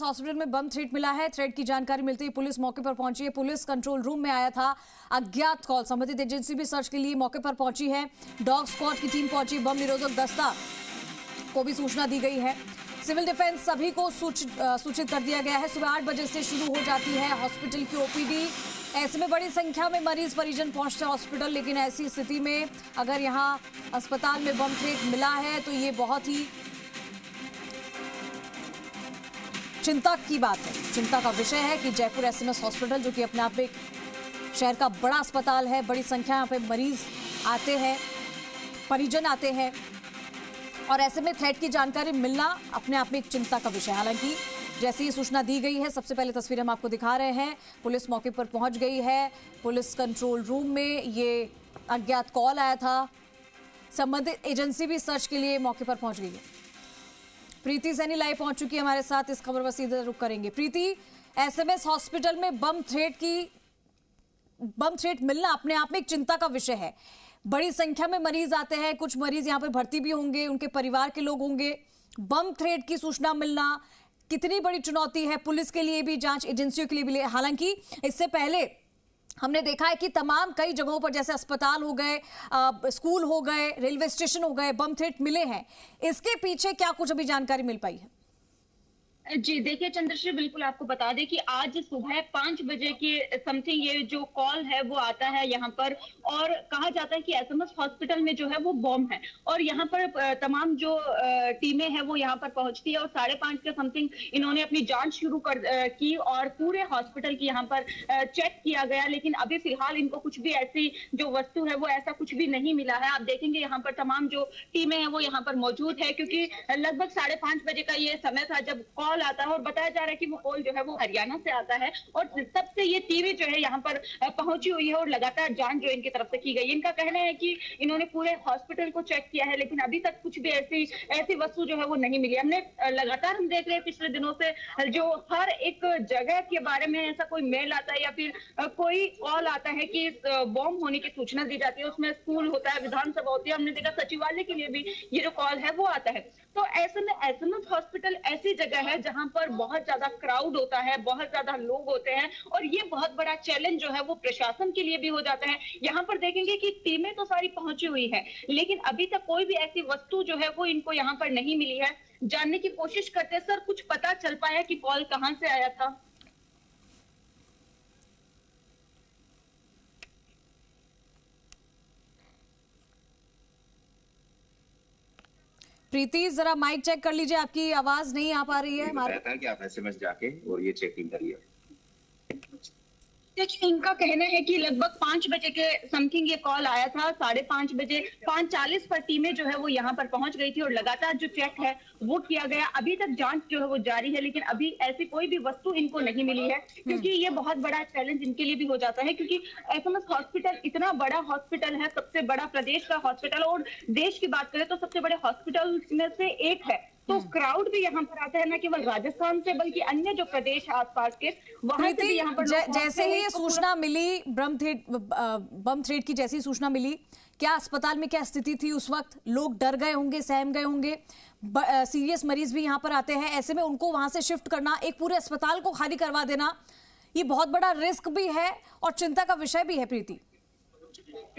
Hospital में बम threat मिला है। थ्रेट की जानकारी मिलते ही पुलिस मौके पर पहुंची है। पुलिस कंट्रोल रूम में आया था अज्ञात कॉल। संबंधित एजेंसी भी सर्च के लिए मौके पर पहुंची है। डॉग स्क्वाड की टीम पहुंची। बम निरोधक दस्ता को भी सूचना दी गई है। सिविल डिफेंस सभी को सूचित कर दिया गया है। सुबह 8 बजे से शुरू हो जाती है हॉस्पिटल की ओपीडी। ऐसे में बड़ी संख्या में मरीज परिजन पहुंचते हैं हॉस्पिटल। लेकिन ऐसी स्थिति में अगर यहाँ अस्पताल में बम थ्रेट मिला है तो ये बहुत ही चिंता की बात है। चिंता का विषय है कि जयपुर एसएमएस हॉस्पिटल, जो कि अपने आप में एक शहर का बड़ा अस्पताल है, बड़ी संख्या यहाँ पे मरीज आते हैं, परिजन आते हैं, और ऐसे में थ्रेट की जानकारी मिलना अपने आप में एक चिंता का विषय है। हालांकि जैसी ही सूचना दी गई है, सबसे पहले तस्वीर हम आपको दिखा रहे हैं। पुलिस मौके पर पहुंच गई है। पुलिस कंट्रोल रूम में ये अज्ञात कॉल आया था। संबंधित एजेंसी भी सर्च के लिए मौके पर पहुंच गई है। प्रीति सैनी लाइव पहुंच चुकी है हमारे साथ। इस खबर पर सीधे रुक करेंगे। प्रीति, एसएमएस हॉस्पिटल में बम थ्रेट मिलना अपने आप में एक चिंता का विषय है। बड़ी संख्या में मरीज आते हैं, कुछ मरीज यहाँ पर भर्ती भी होंगे, उनके परिवार के लोग होंगे। बम थ्रेट की सूचना मिलना कितनी बड़ी चुनौती है पुलिस के लिए भी, जांच एजेंसियों के लिए भी। हालांकि इससे पहले हमने देखा है कि तमाम कई जगहों पर, जैसे अस्पताल हो गए, स्कूल हो गए, रेलवे स्टेशन हो गए, बम थ्रेट मिले हैं। इसके पीछे क्या कुछ अभी जानकारी मिल पाई है? जी देखिए चंद्रश्री, बिल्कुल आपको बता दें कि आज सुबह 5 बजे के समथिंग ये जो कॉल है वो आता है यहाँ पर, और कहा जाता है कि एसएमएस हॉस्पिटल में जो है वो बॉम्ब है, और यहाँ पर तमाम जो टीमें हैं वो यहाँ पर पहुंचती है, और 5:30 के समथिंग इन्होंने अपनी जांच शुरू की और पूरे हॉस्पिटल की यहाँ पर चेक किया गया। लेकिन अभी फिलहाल इनको कुछ भी ऐसी जो वस्तु है वो ऐसा कुछ भी नहीं मिला है। आप देखेंगे यहाँ पर तमाम जो टीमें हैं वो यहाँ पर मौजूद है, क्योंकि लगभग 5:30 बजे का ये समय था जब कॉल आता है, और बताया जा रहा है कि वो कॉल जो है वो हरियाणा से आता है, और तब से ये टीवी जो है यहाँ पर पहुंची हुई है और लगातार जांच जो इनकी तरफ से की गई। इनका कहना है कि इन्होंने पूरे हॉस्पिटल को चेक किया है, लेकिन अभी तक कुछ भी ऐसी वस्तु जो है वो नहीं मिली। हमने लगातार हम देख रहे हैं पिछले दिनों से जो हर एक जगह के बारे में ऐसा कोई मेल आता है या फिर कोई कॉल आता है कि बॉम्ब होने की सूचना दी जाती है, उसमें स्कूल होता है, विधानसभा होती है, हमने देखा सचिवालय के लिए भी ये जो कॉल है वो आता है। तो ऐसे में एसएमएस हॉस्पिटल ऐसी जगह है जहां पर बहुत ज्यादा क्राउड होता है, बहुत ज्यादा लोग होते हैं, और ये बहुत बड़ा चैलेंज जो है वो प्रशासन के लिए भी हो जाता है। यहाँ पर देखेंगे कि टीमें तो सारी पहुंची हुई है, लेकिन अभी तक कोई भी ऐसी वस्तु जो है वो इनको यहाँ पर नहीं मिली है। जानने की कोशिश करते हैं, सर कुछ पता चल पाया कि कॉल कहाँ से आया था? प्रीति, जरा माइक चेक कर लीजिए, आपकी आवाज नहीं आ पा रही है हमारे। कि आप एसएमएस जाके और ये चेकिंग करिए। देखिए इनका कहना है कि लगभग 5 बजे के समथिंग ये कॉल आया था। 5:30 बजे 5:40 पर टीमें जो है वो यहाँ पर पहुंच गई थी, और लगातार जो चेक है वो किया गया। अभी तक जांच जो है वो जारी है, लेकिन अभी ऐसी कोई भी वस्तु इनको नहीं मिली है, क्योंकि ये बहुत बड़ा चैलेंज इनके लिए भी हो जाता है, क्योंकि एसएमएस हॉस्पिटल इतना बड़ा हॉस्पिटल है, सबसे बड़ा प्रदेश का हॉस्पिटल, और देश की बात करें तो सबसे बड़े हॉस्पिटल में से एक है। तो क्राउड भी यहाँ पर आता है, न केवल राजस्थान से बल्कि अन्य जो प्रदेश आसपास के, वहां से भी यहाँ पर जैसे ही ये सूचना मिली, बम थ्रेट की जैसी सूचना मिली, क्या अस्पताल में क्या स्थिति थी उस वक्त? लोग डर गए होंगे, सहम गए होंगे। सीरियस मरीज भी यहाँ पर आते हैं, ऐसे में उनको वहां से शिफ्ट करना, एक पूरे अस्पताल को खाली करवा देना, ये बहुत बड़ा रिस्क भी है और चिंता का विषय भी है। प्रीति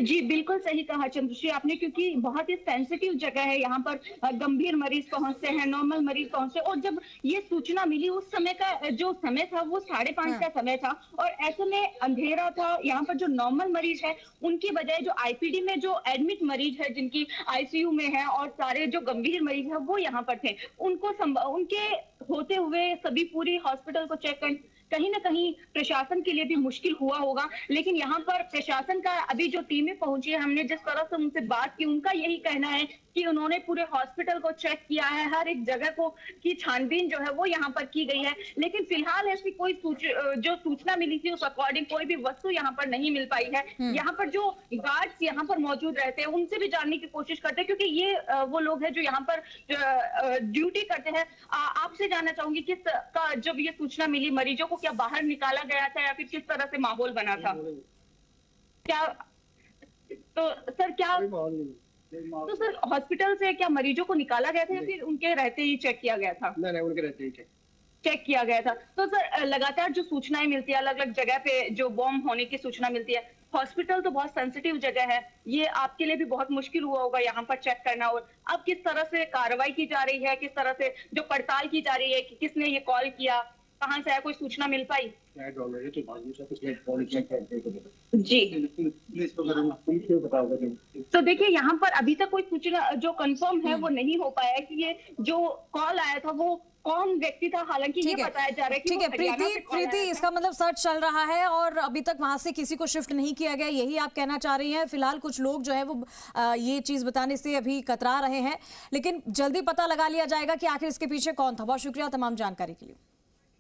जी बिल्कुल सही कहा चंद्रश्री आपने, क्योंकि बहुत ही सेंसिटिव जगह है। यहाँ पर गंभीर मरीज पहुंचते हैं, नॉर्मल मरीज पहुंचते हैं, और जब ये सूचना मिली उस समय का जो समय था वो 5:30 का समय था, और ऐसे में अंधेरा था। यहाँ पर जो नॉर्मल मरीज है उनकी बजाय जो आईपीडी में जो एडमिट मरीज है, जिनकी आईसीयू में है, और सारे जो गंभीर मरीज है वो यहाँ पर थे, उनके होते हुए सभी पूरी हॉस्पिटल को चेक कर कहीं ना कहीं प्रशासन के लिए भी मुश्किल हुआ होगा। लेकिन यहाँ पर प्रशासन का अभी जो टीमें पहुंची है, हमने जिस तरह से उनसे बात की, उनका यही कहना है कि उन्होंने पूरे हॉस्पिटल को चेक किया है, हर एक जगह को की छानबीन जो है वो यहाँ पर की गई है, लेकिन फिलहाल ऐसी कोई जो सूचना मिली थी उस अकॉर्डिंग कोई भी वस्तु यहाँ पर नहीं मिल पाई है। यहाँ पर जो गार्ड्स यहाँ पर मौजूद रहते हैं उनसे भी जानने की कोशिश करते हैं, क्योंकि ये वो लोग हैं जो यहाँ पर ड्यूटी करते हैं। आपसे जानना चाहूंगी किस का जब ये सूचना मिली, मरीजों को क्या बाहर निकाला गया था या फिर किस तरह से माहौल बना था? क्या तो सर क्या तो सर हॉस्पिटल से क्या मरीजों को निकाला गया था या फिर उनके रहते ही चेक किया गया था? नहीं, उनके रहते ही चेक। चेक किया गया था। तो सर लगातार जो सूचनाएं मिलती है, अलग अलग जगह पे जो बॉम्ब होने की सूचना मिलती है, हॉस्पिटल तो बहुत सेंसिटिव जगह है, ये आपके लिए भी बहुत मुश्किल हुआ होगा यहाँ पर चेक करना। और अब किस तरह से कार्रवाई की जा रही है, किस तरह से जो पड़ताल की जा रही है कि किसने ये कॉल किया, कहाँ से आया, कोई सूचना मिल पाई? जी तो देखिए यहाँ पर अभी तक कोई सूचना जो कंफर्म है वो नहीं हो पाया कि ये जो कॉल आया था वो कौन व्यक्ति था। हालांकि ये बताया जा रहा है कि ठीक है प्रीति, इसका मतलब सर्च चल रहा है और अभी तक वहां से किसी को शिफ्ट नहीं किया गया, यही आप कहना चाह रही हैं? फिलहाल कुछ लोग जो है वो ये चीज बताने से अभी कतरा रहे हैं, लेकिन जल्दी पता लगा लिया जाएगा कि आखिर इसके पीछे कौन था। बहुत शुक्रिया तमाम जानकारी के लिए।